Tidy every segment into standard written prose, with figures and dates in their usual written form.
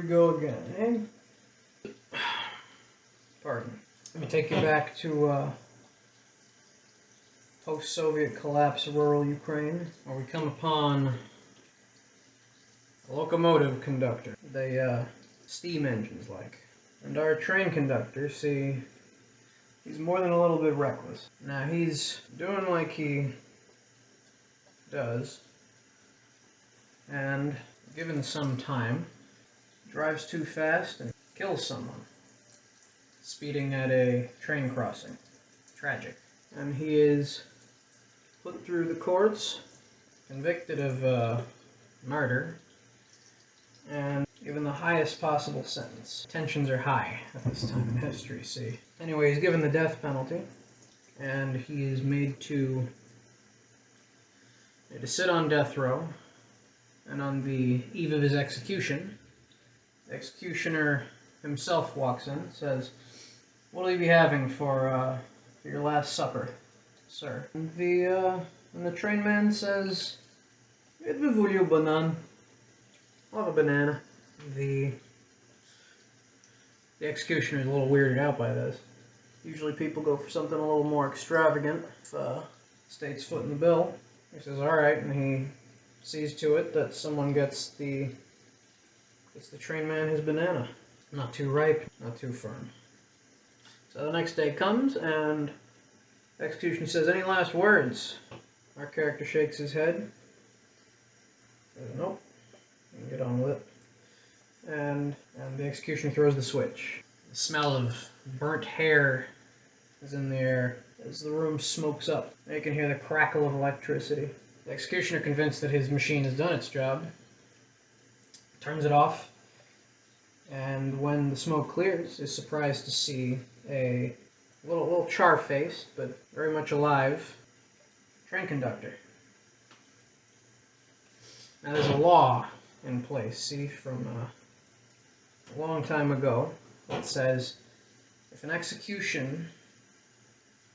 go again, eh? Pardon. Let me take you back to post-Soviet collapse rural Ukraine, where we come upon a locomotive conductor. They, steam engines like. And our train conductor, see, he's more than a little bit reckless. Now he's doing like he does, and given some time, drives too fast and kills someone, speeding at a train crossing. Tragic. And he is put through the courts, convicted of murder, and given the highest possible sentence. Tensions are high at this time in history, see. Anyway, he's given the death penalty, and he is made to sit on death row, and on the eve of his execution, the executioner himself walks in, says, "What will you be having for your last supper, sir?" And the train man says, "It will you banan. I'll have a banana." The executioner is a little weirded out by this. Usually people go for something a little more extravagant if state's foot in the bill. He says, "Alright," and he sees to it that someone gets the train man his banana. Not too ripe, not too firm. So the next day comes, and the executioner says, "Any last words?" Our character shakes his head. Says, "Nope." And get on with it. And the executioner throws the switch. The smell of burnt hair is in the air as the room smokes up. Now you can hear the crackle of electricity. The executioner, convinced that his machine has done its job, turns it off, and when the smoke clears, is surprised to see a little char-faced, but very much alive, train conductor. Now there's a law in place, see, from a long time ago, that says if an execution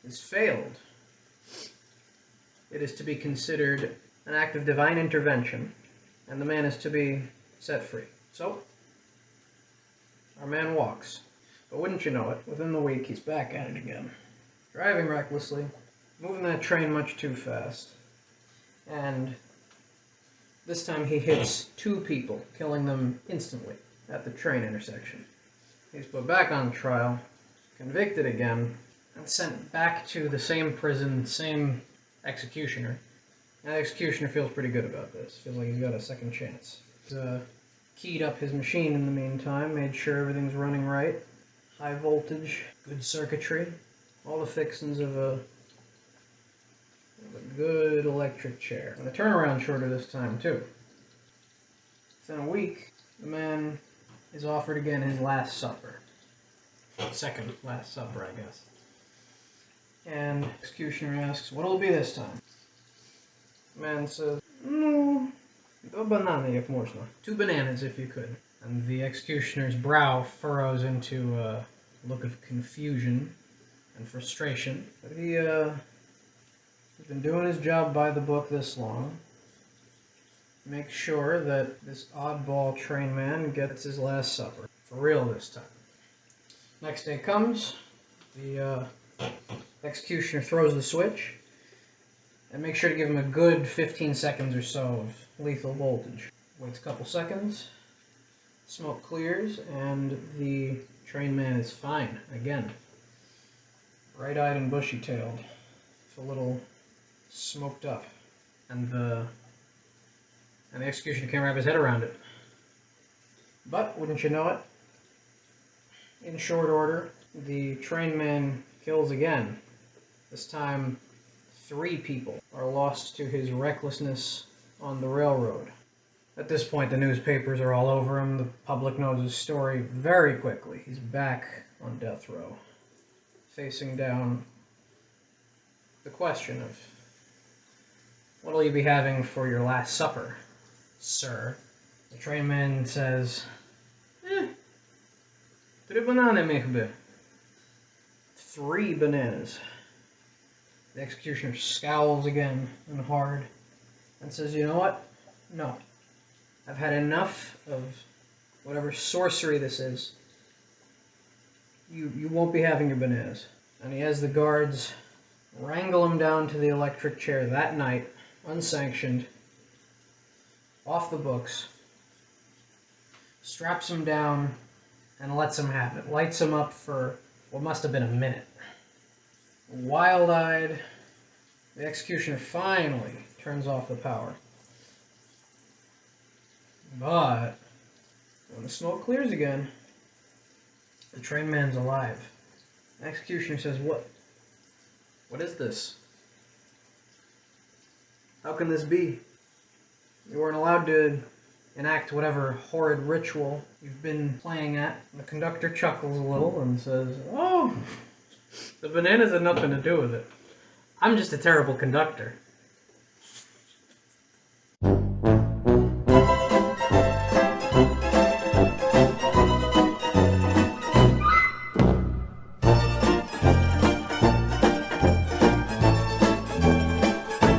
is failed, it is to be considered an act of divine intervention, and the man is to be set free. So, our man walks. But wouldn't you know it, within the week he's back at it again. Driving recklessly, moving that train much too fast, and this time he hits 2 people, killing them instantly at the train intersection. He's put back on trial, convicted again, and sent back to the same prison, same executioner. And the executioner feels pretty good about this. Feels like he's got a second chance. He's keyed up his machine in the meantime, made sure everything's running right. High voltage, good circuitry, all the fixings of a good electric chair. And the turnaround shorter this time, too. Within a week, the man is offered again his last supper. Second last supper, I guess. And the executioner asks, "What'll it be this time?" The man says, "No, do banana jak można. 2 bananas if you could." And the executioner's brow furrows into a look of confusion and frustration. But he's been doing his job by the book this long. Make sure that this oddball train man gets his last supper. For real this time. Next day comes, the executioner throws the switch, and make sure to give him a good 15 seconds or so of lethal voltage. Waits a couple seconds, smoke clears, and the train man is fine again. Bright-eyed and bushy-tailed, a little smoked up, and the executioner can't wrap his head around it. But, wouldn't you know it, in short order, the train man kills again. This time, 3 people are lost to his recklessness on the railroad. At this point, the newspapers are all over him. The public knows his story very quickly. He's back on death row, facing down the question of, "What'll you be having for your last supper, sir?" The train man says, 3 banana maybe. 3 bananas. The executioner scowls again and hard and says, "You know what? No. I've had enough of whatever sorcery this is, you won't be having your bananas. And he has the guards wrangle him down to the electric chair that night, unsanctioned, off the books, straps him down, and lets him have it. Lights him up for what must have been a minute. Wild-eyed, the executioner finally turns off the power. But when the smoke clears again, the train man's alive. The executioner says, What is this? How can this be? You weren't allowed to enact whatever horrid ritual you've been playing at. And the conductor chuckles a little and says, oh, the bananas had nothing to do with it. I'm just a terrible conductor.